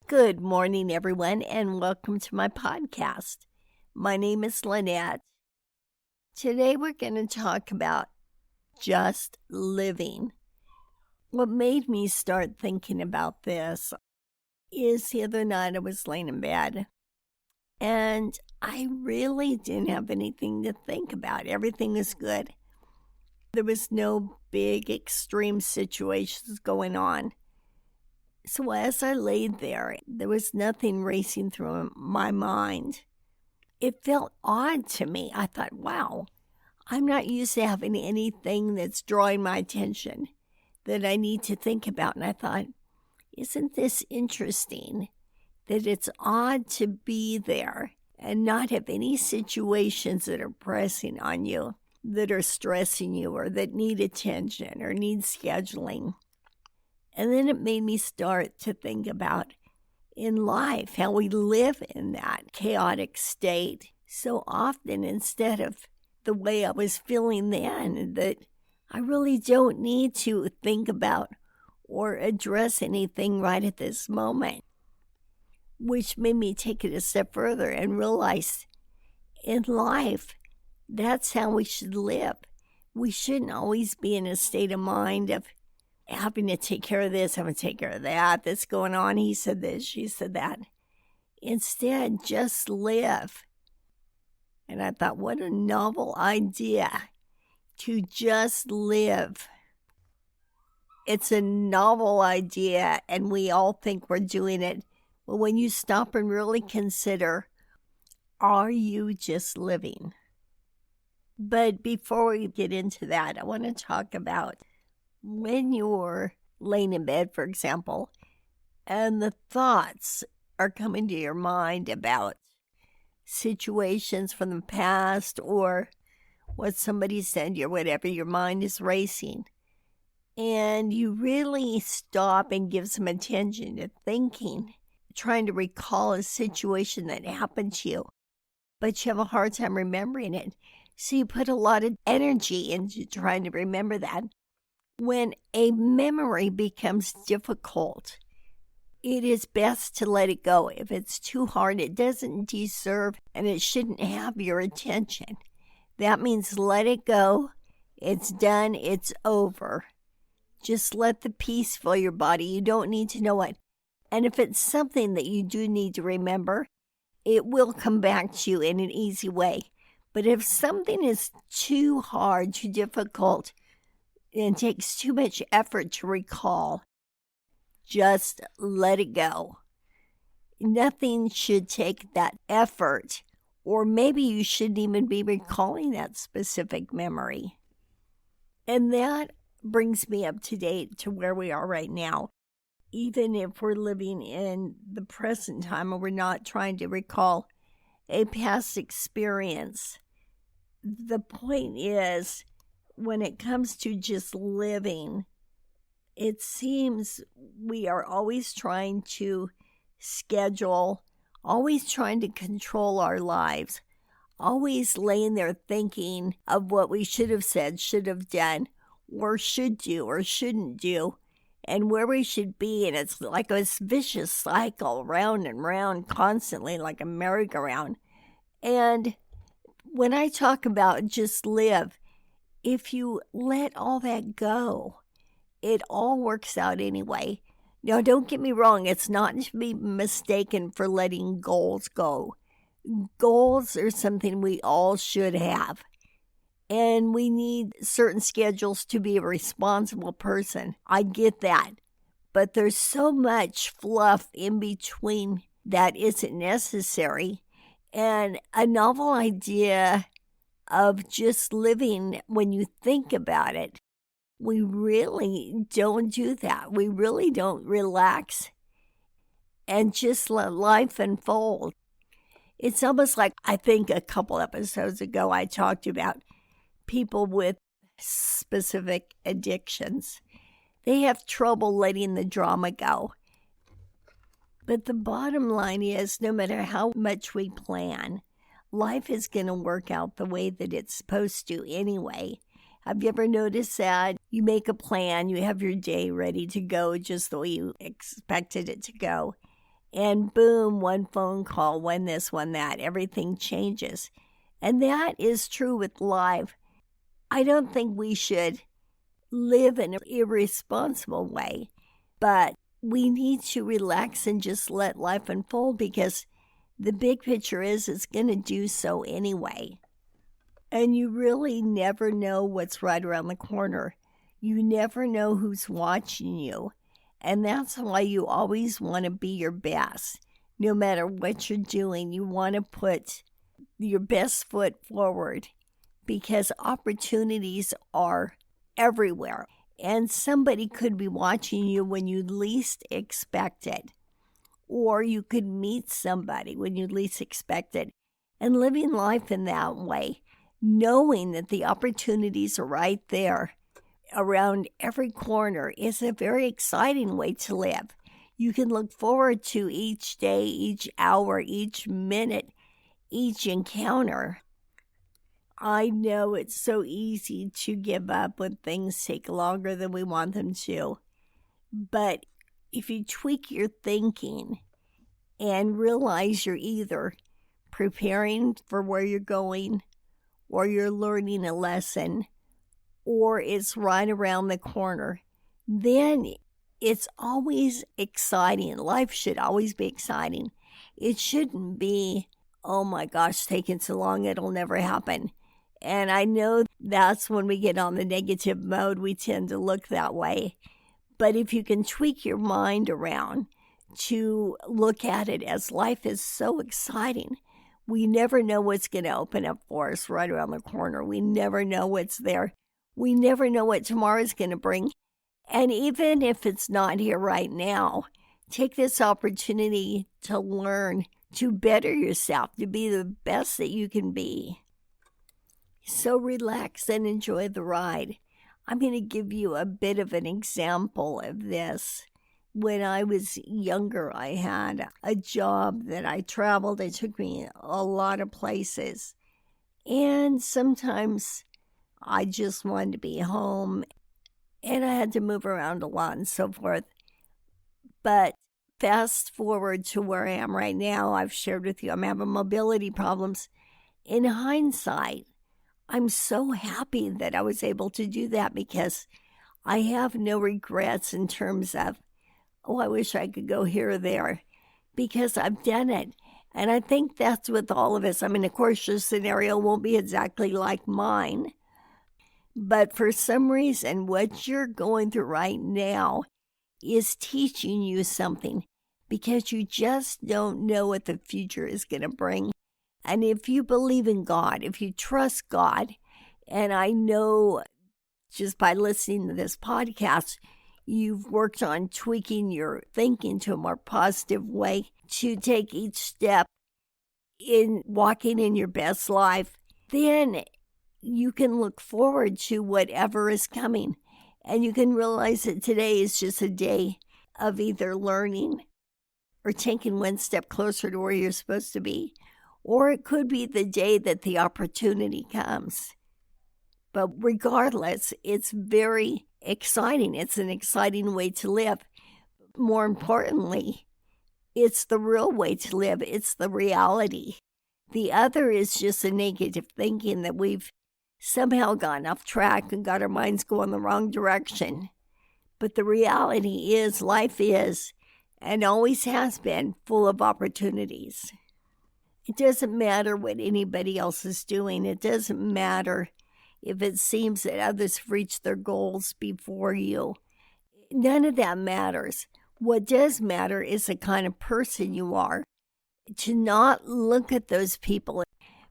Good morning, everyone, and welcome to my podcast. My name is Lynette. Today we're going to talk about just living. What made me start thinking about this is the other night I was laying in bed, and I really didn't have anything to think about. Everything was good. There was no big extreme situations going on. So as I laid there was nothing racing through my mind. It felt odd to me. I thought, wow, I'm not used to having anything that's drawing my attention that I need to think about. And I thought, isn't this interesting that it's odd to be there and not have any situations that are pressing on you, that are stressing you, or that need attention or need scheduling. And then it made me start to think about in life how we live in that chaotic state so often, instead of the way I was feeling then, that I really don't need to think about or address anything right at this moment, which made me take it a step further and realize in life, that's how we should live. We shouldn't always be in a state of mind of having to take care of this, having to take care of that, that's going on. He said this, she said that. Instead, just live. And I thought, what a novel idea to just live. It's a novel idea, and we all think we're doing it. But when you stop and really consider, are you just living? But before we get into that, I want to talk about when you're laying in bed, for example, and the thoughts are coming to your mind about situations from the past or what somebody said or whatever, your mind is racing. And you really stop and give some attention to thinking, trying to recall a situation that happened to you, but you have a hard time remembering it. So you put a lot of energy into trying to remember that. When a memory becomes difficult, it is best to let it go. If it's too hard, it doesn't deserve and it shouldn't have your attention. That means let it go. It's done. It's over. Just let the peace fill your body. You don't need to know it. And if it's something that you do need to remember, it will come back to you in an easy way. But if something is too hard, too difficult, and takes too much effort to recall, just let it go. Nothing should take that effort, or maybe you shouldn't even be recalling that specific memory. And that brings me up to date to where we are right now. Even if we're living in the present time and we're not trying to recall a past experience, the point is, when it comes to just living, it seems we are always trying to schedule, always trying to control our lives, always laying there thinking of what we should have said, should have done, or should do, or shouldn't do, and where we should be. And it's like a vicious cycle, round and round, constantly, like a merry-go-round. And when I talk about just live, if you let all that go, it all works out anyway. Now, don't get me wrong. It's not to be mistaken for letting goals go. Goals are something we all should have. And we need certain schedules to be a responsible person. I get that. But there's so much fluff in between that isn't necessary. And a novel idea of just living, when you think about it, we really don't do that. We really don't relax and just let life unfold. It's almost like, I think a couple episodes ago, I talked about people with specific addictions. They have trouble letting the drama go. But the bottom line is, no matter how much we plan, life is going to work out the way that it's supposed to anyway. Have you ever noticed that? You make a plan, you have your day ready to go just the way you expected it to go. And boom, one phone call, one this, one that, everything changes. And that is true with life. I don't think we should live in an irresponsible way, but we need to relax and just let life unfold, because the big picture is it's going to do so anyway. And you really never know what's right around the corner. You never know who's watching you. And that's why you always want to be your best. No matter what you're doing, you want to put your best foot forward, because opportunities are everywhere. And somebody could be watching you when you least expect it. Or you could meet somebody when you least expect it. And living life in that way, knowing that the opportunities are right there around every corner, is a very exciting way to live. You can look forward to each day, each hour, each minute, each encounter. I know it's so easy to give up when things take longer than we want them to. But if you tweak your thinking and realize you're either preparing for where you're going, or you're learning a lesson, or it's right around the corner, then it's always exciting. Life should always be exciting. It shouldn't be, oh my gosh, taking so long, it'll never happen. And I know that's when we get on the negative mode, we tend to look that way. But if you can tweak your mind around to look at it as life is so exciting, we never know what's going to open up for us right around the corner. We never know what's there. We never know what tomorrow's going to bring. And even if it's not here right now, take this opportunity to learn, to better yourself, to be the best that you can be. So relax and enjoy the ride. I'm going to give you a bit of an example of this. When I was younger, I had a job that I traveled. It took me a lot of places. And sometimes I just wanted to be home, and I had to move around a lot and so forth. But fast forward to where I am right now, I've shared with you I'm having mobility problems. In hindsight, I'm so happy that I was able to do that, because I have no regrets in terms of, oh, I wish I could go here or there, because I've done it. And I think that's with all of us. I mean, of course, your scenario won't be exactly like mine. But for some reason, what you're going through right now is teaching you something, because you just don't know what the future is going to bring. And if you believe in God, if you trust God, and I know just by listening to this podcast, you've worked on tweaking your thinking to a more positive way to take each step in walking in your best life, then you can look forward to whatever is coming. And you can realize that today is just a day of either learning or taking one step closer to where you're supposed to be. Or it could be the day that the opportunity comes. But regardless, it's very exciting. It's an exciting way to live. More importantly, it's the real way to live. It's the reality. The other is just a negative thinking that we've somehow gotten off track and got our minds going the wrong direction. But the reality is, life is, and always has been, full of opportunities. It doesn't matter what anybody else is doing. It doesn't matter if it seems that others have reached their goals before you. None of that matters. What does matter is the kind of person you are. To not look at those people,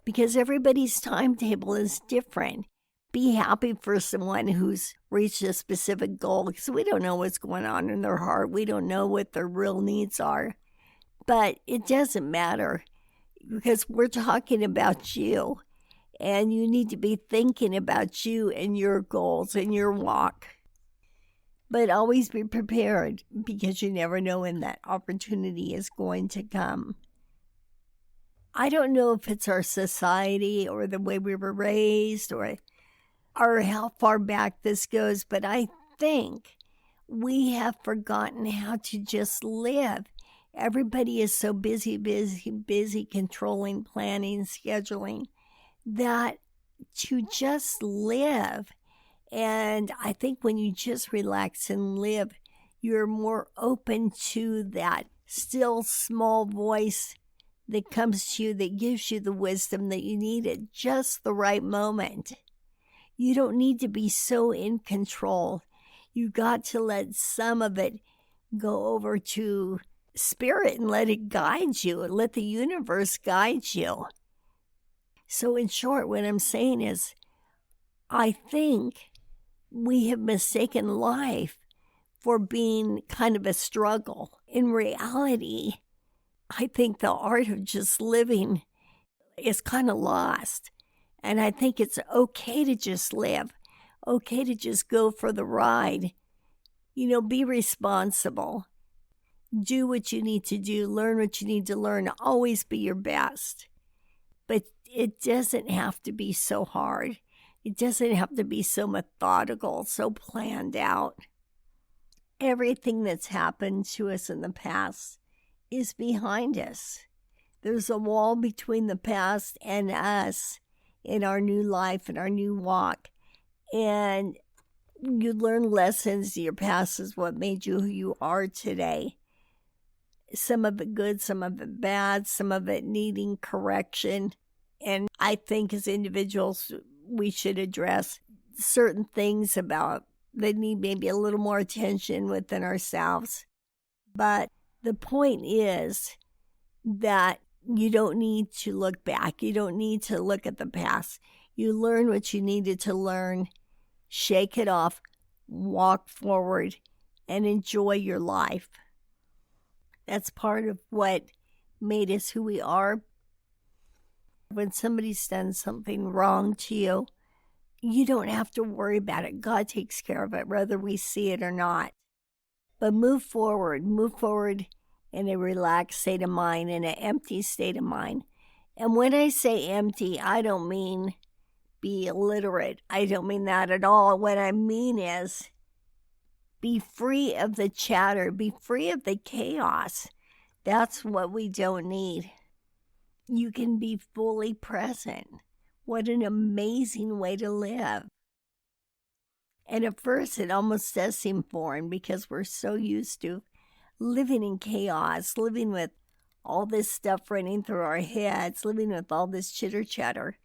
because everybody's timetable is different. Be happy for someone who's reached a specific goal, because we don't know what's going on in their heart. We don't know what their real needs are. But it doesn't matter, because we're talking about you, and you need to be thinking about you and your goals and your walk. But always be prepared, because you never know when that opportunity is going to come. I don't know if it's our society or the way we were raised or how far back this goes, but I think we have forgotten how to just live Everybody is so busy controlling, planning, scheduling, that to just live. And I think when you just relax and live, you're more open to that still small voice that comes to you, that gives you the wisdom that you need at just the right moment. You don't need to be so in control. You got to let some of it go over to spirit and let it guide you, and let the universe guide you. So in short, what I'm saying is, I think we have mistaken life for being kind of a struggle. In reality, I think the art of just living is kind of lost. And I think it's okay to just live, okay to just go for the ride. Be responsible. Do what you need to do, learn what you need to learn, always be your best. But it doesn't have to be so hard. It doesn't have to be so methodical, so planned out. Everything that's happened to us in the past is behind us. There's a wall between the past and us in our new life and our new walk. And you learn lessons. Your past is what made you who you are today. Some of it good, some of it bad, some of it needing correction. And I think as individuals, we should address certain things about that need maybe a little more attention within ourselves. But the point is that you don't need to look back. You don't need to look at the past. You learn what you needed to learn, shake it off, walk forward, and enjoy your life. That's part of what made us who we are. When somebody's done something wrong to you, you don't have to worry about it. God takes care of it, whether we see it or not. But move forward in a relaxed state of mind, in an empty state of mind. And when I say empty, I don't mean be illiterate. I don't mean that at all. What I mean is be free of the chatter, be free of the chaos. That's what we don't need. You can be fully present. What an amazing way to live. And at first, it almost does seem foreign because we're so used to living in chaos, living with all this stuff running through our heads, living with all this chitter-chatter.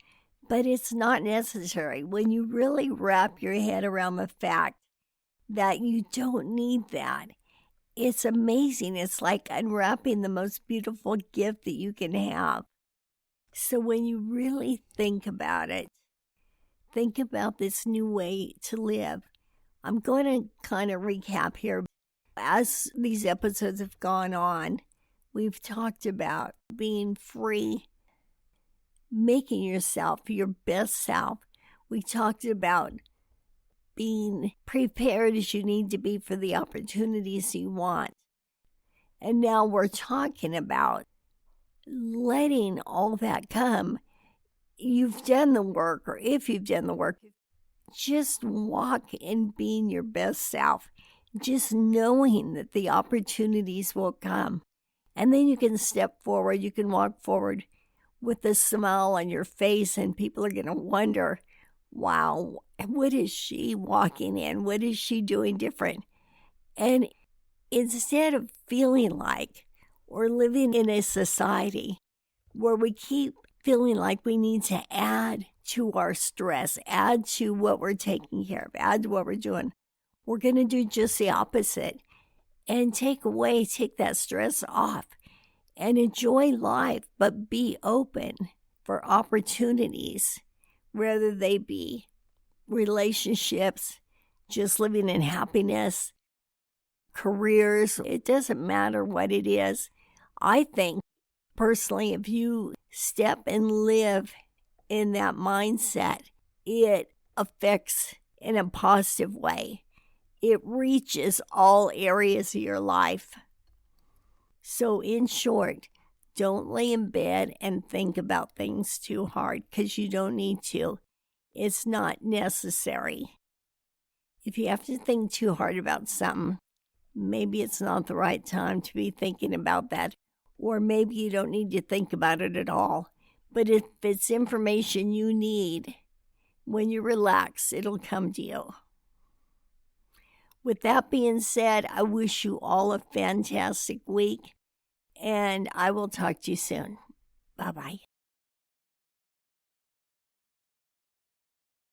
But it's not necessary. When you really wrap your head around the fact that you don't need that, it's amazing. It's like unwrapping the most beautiful gift that you can have. So when you really think about it, think about this new way to live. I'm going to kind of recap here. As these episodes have gone on, we've talked about being free, making yourself your best self. We talked about being prepared as you need to be for the opportunities you want. And now we're talking about letting all that come. You've done the work, or if you've done the work, just walk in being your best self, just knowing that the opportunities will come. And then you can step forward, you can walk forward with a smile on your face, and people are going to wonder, wow, what is she walking in? What is she doing different? And instead of feeling like we're living in a society where we keep feeling like we need to add to our stress, add to what we're taking care of, add to what we're doing, we're going to do just the opposite and take that stress off and enjoy life, but be open for opportunities, whether they be relationships, just living in happiness, careers. It doesn't matter what it is. I think personally, if you step and live in that mindset, it affects in a positive way. It reaches all areas of your life. So in short, don't lay in bed and think about things too hard, because you don't need to. It's not necessary. If you have to think too hard about something, maybe it's not the right time to be thinking about that, or maybe you don't need to think about it at all. But if it's information you need, when you relax, it'll come to you. With that being said, I wish you all a fantastic week, and I will talk to you soon. Bye-bye.